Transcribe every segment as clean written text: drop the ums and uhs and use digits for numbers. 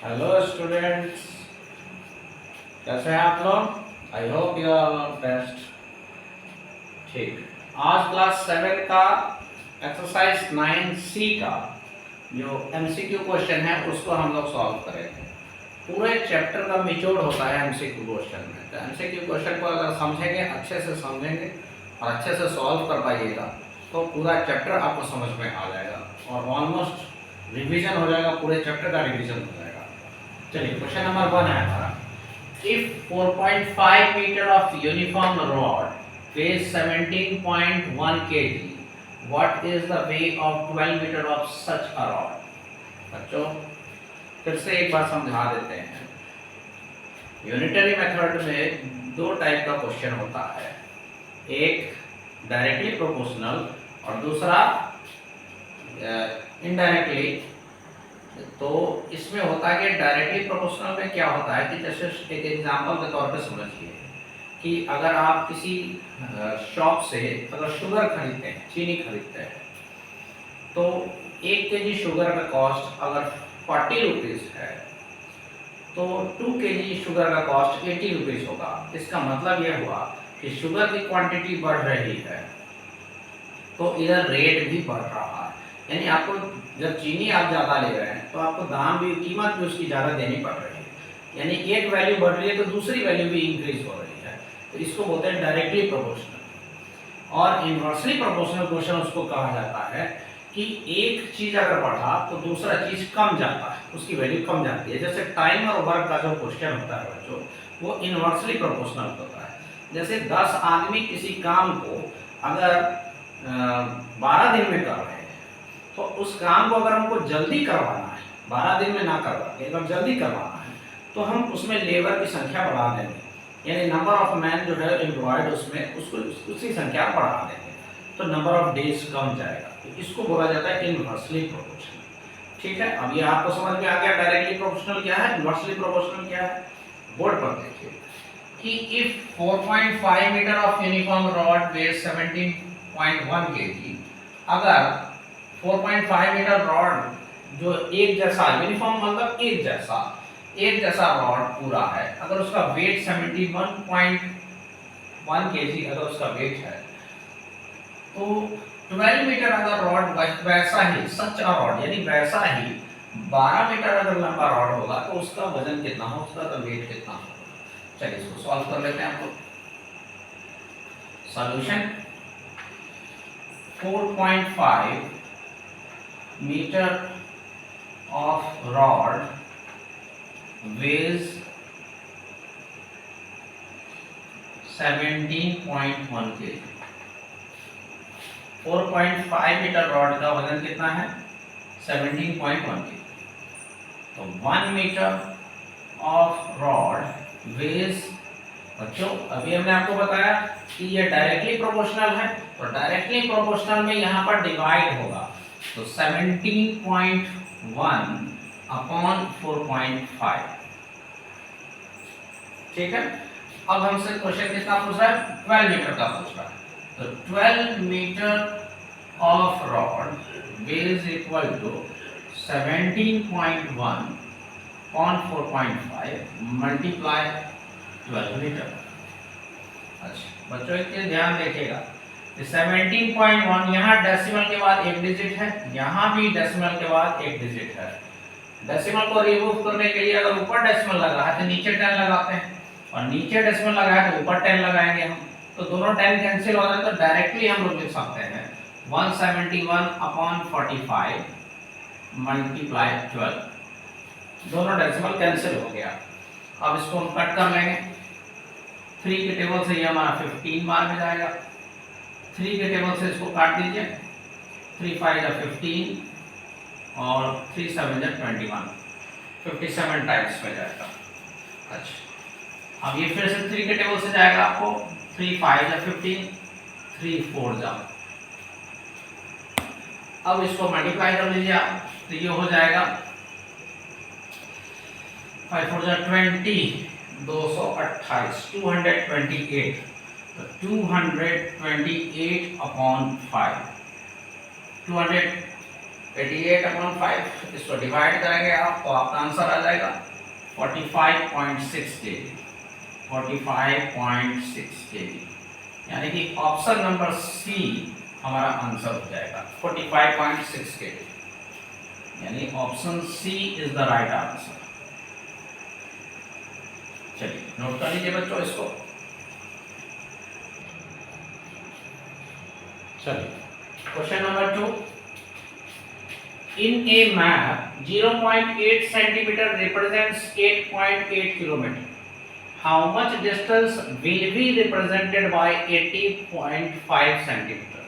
Hello students, कैसे हैं आप लोग? I hope you are best. ठीक, आज क्लास 7 का एक्सरसाइज 9C का जो MCQ क्वेश्चन है उसको हम लोग सॉल्व करेंगे। पूरे चैप्टर का निचोड़ होता है MCQ क्वेश्चन में। तो MCQ क्वेश्चन को अगर समझेंगे, अच्छे से समझेंगे और अच्छे से सॉल्व कर पाइएगा तो पूरा चैप्टर आपको समझ में आ जाएगा और ऑलमोस्ट रिवीजन हो जाएगा, पूरे चैप्टर का रिवीजन हो जाएगा। चलिए, क्वेश्चन नंबर 1 है हमारा। If 4.5 metre of uniform rod weighs 17.1 kg, what is the weight of 12 metre of such a rod? बच्चों फिर से एक बार समझा देते हैं। यूनिटरी मेथड में दो टाइप का क्वेश्चन होता है, एक डायरेक्टली प्रोपोर्शनल और दूसरा इनडायरेक्टली। तो इसमें होता है कि डायरेक्टली प्रोपोर्शनल में क्या होता है कि जैसे एक एग्जांपल के तौर पे समझिए कि अगर आप किसी शॉप से अगर शुगर खरीदते हैं, चीनी खरीदते हैं, तो 1 kg शुगर का कॉस्ट अगर 40 रुपीज़ है तो 2 kg शुगर का कॉस्ट 80 रुपीज़ होगा। इसका मतलब यह हुआ कि शुगर की क्वांटिटी बढ़ रही है तो इधर रेट भी बढ़ रहा है। यानी आपको जब चीनी आप ज़्यादा ले रहे हैं तो आपको दाम भी, कीमत भी उसकी ज़्यादा देनी पड़ रही है। यानी एक वैल्यू बढ़ रही है तो दूसरी वैल्यू भी इंक्रीज हो रही है। तो इसको बोलते हैं डायरेक्टली प्रोपोर्शनल। और इनवर्सली प्रोपोर्शनल क्वेश्चन उसको कहा जाता है कि एक चीज़ अगर बढ़ा तो दूसरा चीज़ कम जाता है, उसकी वैल्यू कम जाती है। जैसे टाइम और वर्क का जो क्वेश्चन होता है बच्चों, वो इनवर्सली प्रोपोर्शनल होता है। जैसे 10 आदमी किसी काम को अगर 12 दिन में कर रहे हैं तो उस काम को अगर हमको जल्दी करवाना है, 12 दिन में ना करवा के अगर जल्दी करवाना है तो हम उसमें लेबर की संख्या बढ़ा देंगे। यानी नंबर ऑफ मैन जो है एम्प्लॉयड उसमें उसको उसी संख्या बढ़ा देंगे तो नंबर ऑफ डेज कम जाएगा। तो इसको बोला जाता है इनवर्सली प्रोपोर्शनल। ठीक है, अब ये आपको समझ में आ गया डायरेक्टली प्रोपोर्शनल क्या है, इनवर्सली प्रोपोर्शनल क्या है। बोर्ड पर देखिए कि if 4.5 metre of uniform rod weighs 17.1 kg, अगर 4.5 मीटर रॉड जो एक जैसा, यूनिफॉर्म मतलब एक जैसा रॉड पूरा है, अगर उसका वेट 71.1 kg अगर उसका वेट है तो 12 मीटर अगर रॉड वैसा ही सच अ रॉड यानी वैसा ही 12 मीटर अगर लंबा रॉड होगा तो उसका वजन कितना हो, उसका तो वेट कितना होगा। चलिए इसको सॉल्व कर लेते हैं हम लोग। Solution 4.5 metre of rod weighs 17.1 kg। 4.5 metre rod का वजन कितना है, 17.1 kg। तो 1 मीटर ऑफ रॉड वेज, बच्चों अभी हमने आपको बताया कि ये डायरेक्टली प्रोपोर्शनल है, तो डायरेक्टली प्रोपोर्शनल में यहाँ पर डिवाइड होगा तो 17.1 अपॉन 4.5। ठीक है, अब हमसे क्वेश्चन कितना पूछ रहा है, 12 मीटर का पूछ रहा है। तो 12 metre of rod weighs equal to 17.1 upon 4.5 multiply 12 metre. अच्छा बच्चों एक चीज ध्यान देखिएगा, 17.1 यहाँ डेसिमल के बाद एक डिजिट है, यहाँ भी डेसिमल के बाद एक डिजिट है। डेसिमल को रिमूव करने के लिए अगर ऊपर डेसिमल लगा है तो नीचे 10 लगाते हैं और नीचे डेसिमल लगा है तो ऊपर 10 लगाएंगे हम। तो दोनों 10 कैंसिल हो जाए तो डायरेक्टली हम लोग लिख सकते हैं 171 अपॉन 45 मल्टीप्लाई 12। दोनों डेसिमल कैंसिल हो गया। अब इसको हम कट कर लेंगे। 3 के टेबल से ये हमारा 15 बार में जाएगा। 3 के टेबल से इसको काट दीजिए, 3 5 या 15 और 3 7 या 21, 57 टाइम्स में जाएगा। अच्छा अब ये फिर से 3 के टेबल से जाएगा आपको, 3 5 या 15, 3 4 जाओ। अब इसको मल्टीप्लाई कर लीजिए आप, तो ये हो जाएगा 5 4 जा 20, 228, 228। तो 228 अपॉन 5, 200 88/5 इसको डिवाइड करेंगे आप तो आपका आंसर आ जाएगा 45.6 kg। 45.6 kg, यानी कि ऑप्शन नंबर सी हमारा आंसर हो जाएगा 45.6 kg, यानी option C is the right answer. चलिए नोट कर लीजिए बच्चों इसको। चलिए question number 2, in a map 0.8 centimeter represents 8.8 kilometer, how much distance will be represented by 80.5 centimeter?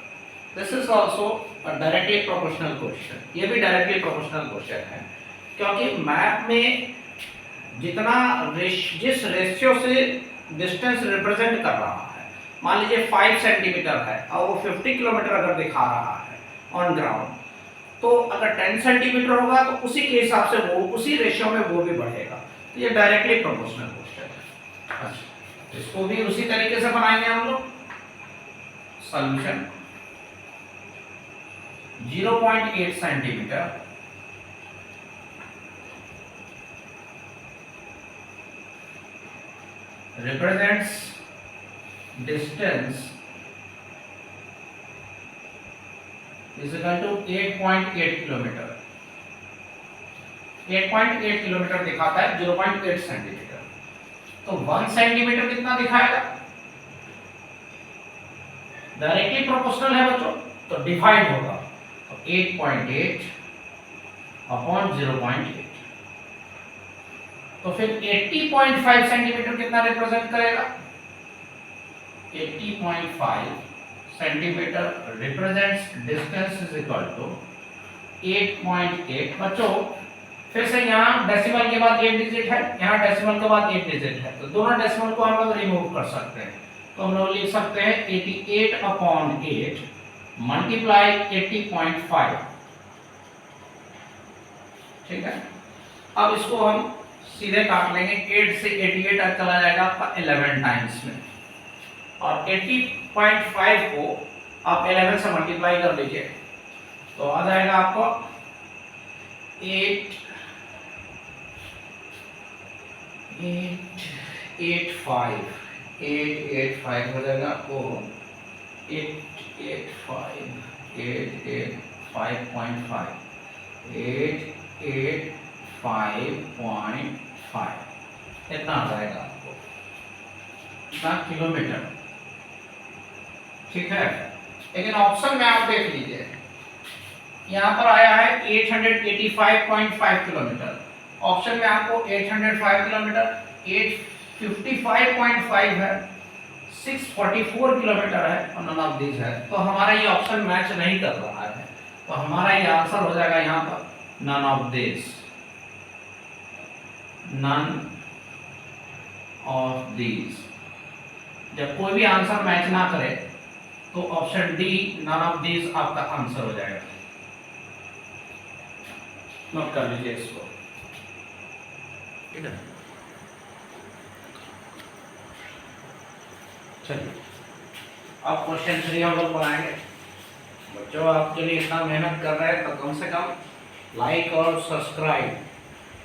This is also a directly proportional question। ये भी directly proportional question है, क्योंकि मैप में जितना जिस रेशियो से डिस्टेंस रिप्रेजेंट कर रहा है, मान लीजिए 5 सेंटीमीटर है और वो 50 किलोमीटर अगर दिखा रहा है ऑन ग्राउंड, तो अगर 10 सेंटीमीटर होगा तो उसी के हिसाब से वो उसी रेशियो में वो भी बढ़ेगा। तो ये डायरेक्टली प्रोपोर्शनल क्वेश्चन है। अच्छा, इसको भी उसी तरीके से बनाएंगे हम लोग। Solution 0.8 centimetre represents distance is equal to 8.8 kilometre. 8.8 kilometre दिखाता है 0.8 सेंटीमीटर, तो 1 सेंटीमीटर कितना दिखाएगा? डायरेक्टली प्रोपोर्शनल है बच्चों, तो डिवाइड होगा, तो 8.8 अपॉन 0.8, तो फिर 80.5 सेंटीमीटर कितना रिप्रेजेंट करेगा? 80.5 centimetre represents distance is equal to 8.8। बच्चों फिर से यहाँ डेसिमल के बाद 8 डिजिट है, यहाँ डेसिमल के बाद 8 डिजिट है, तो दोनों डेसिमल को हम लोग रिमूव कर सकते हैं। तो हम लोग लिख सकते हैं 88/8 मल्टीप्लाई 80.5। ठीक है, अब इसको हम सीधे काट लेंगे। 8 से 88 तक चला जाएगा आपका 11 टाइम्स में, और 80.5 को आप 11 से मल्टीप्लाई कर लीजिए तो आ जाएगा आपको 885 हो जाएगा आपको 885 इतना आ जाएगा आपको, इतना किलोमीटर। ठीक है, लेकिन ऑप्शन में आप देख लीजिए, यहाँ पर आया है 885.5 किलोमीटर, ऑप्शन में आपको 805 किलोमीटर, 855.5 है, 644 किलोमीटर है, और नन ऑफ दिस है। तो हमारा ये ऑप्शन मैच नहीं कर रहा है, तो हमारा ये आंसर हो जाएगा यहाँ पर none of this, none of this. जब कोई भी आंसर मैच ना करे तो option D none of this आपका आंसर हो जाएगा। नोट कर लीजिए इसको। ठीक है, चलिए अब क्वेश्चन 3 हम लोग बनाएंगे। बच्चों आपके लिए इतना मेहनत कर रहे हैं तो कम से कम लाइक और सब्सक्राइब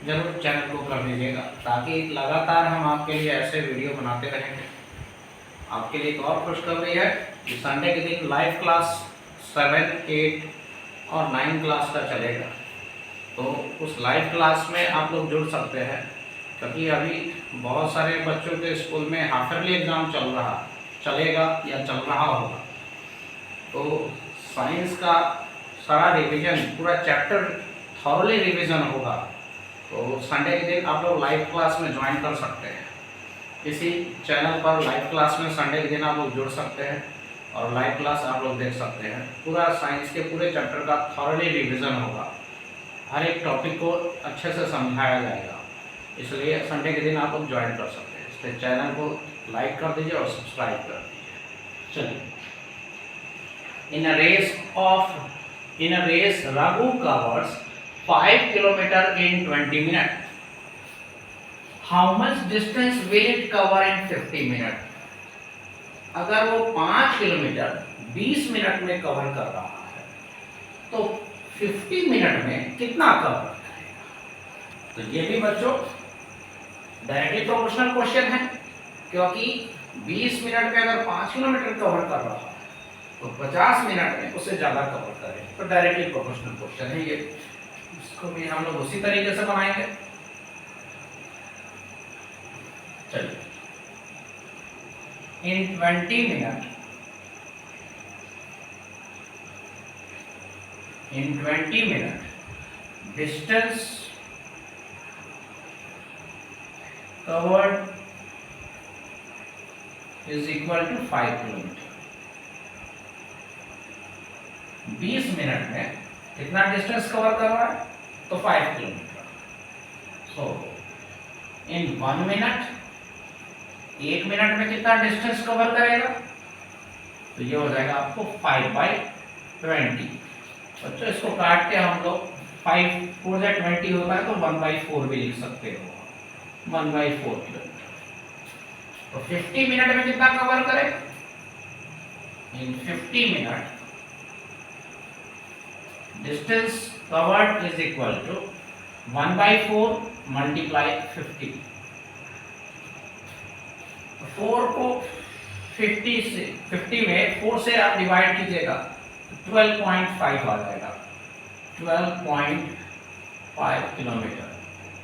जरूर चैनल को कर दीजिएगा, ताकि लगातार हम आपके लिए ऐसे वीडियो बनाते रहेंगे। आपके लिए एक और खुशखबरी है कि संडे के दिन लाइव क्लास 7, 8 और 9 क्लास का चलेगा, तो उस लाइव क्लास में आप लोग जुड़ सकते हैं, क्योंकि अभी बहुत सारे बच्चों के स्कूल में हाफ ईयरली एग्ज़ाम चलेगा या चल रहा होगा, तो साइंस का सारा रिवीजन, पूरा चैप्टर थॉरली रिवीजन होगा। तो संडे के दिन आप लोग लाइव क्लास में ज्वाइन कर सकते हैं। इसी चैनल पर लाइव क्लास में संडे के दिन आप लोग जुड़ सकते हैं और लाइव क्लास आप लोग देख सकते हैं। पूरा साइंस के पूरे चैप्टर का थॉरली रिवीजन होगा, हर एक टॉपिक को अच्छे से समझाया जाएगा, इसलिए संडे के दिन आप लोग ज्वाइन कर सकते हैं। इसलिए चैनल को लाइक कर दीजिए और सब्सक्राइब कर दीजिए। चलिए, in a race Raghu covers 5 kilometer in 20 minutes. How much distance will it cover in 50 minutes? अगर वो 5 किलोमीटर 20 मिनट में कवर कर रहा है तो 50 मिनट में कितना कवर करेगा। तो ये भी बच्चों डायरेक्टली प्रोपोर्शनल क्वेश्चन है, क्योंकि 20 मिनट में अगर 5 किलोमीटर कवर कर रहा है तो 50 मिनट में उससे ज्यादा कवर करें, तो डायरेक्टली प्रोपोर्शनल क्वेश्चन है ये। इसको भी हम लोग उसी तरीके से बनाएंगे। चलिए, in 20 minute distance covered is equal to 5 kilometre. 20 minute में कितना डिस्टेंस कवर कर रहा है, तो 5 kilometre. So in 1 minute, 1 minute में कितना डिस्टेंस कवर करेगा, तो ये हो जाएगा आपको 5/20। बच्चों इसको काट के हम लोग 5 4 जा 20 होता है तो 1/4 भी लिख सकते हो, 1/4 किलोमीटर। तो 50 मिनट में कितना कवर करे, in 50 minute distance covered is equal to 1/4 multiply 50। 4 को 50 में 4 से आप डिवाइड कीजिएगा, 12.5 आ जाएगा, 12.5 kilometre.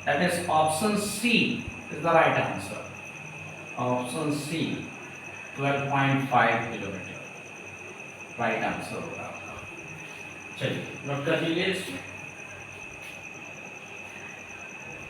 That is option C is the right answer. Option C 12.5 kilometre right answer होगा आपका। चलिए नोट कर लीजिए इसमें।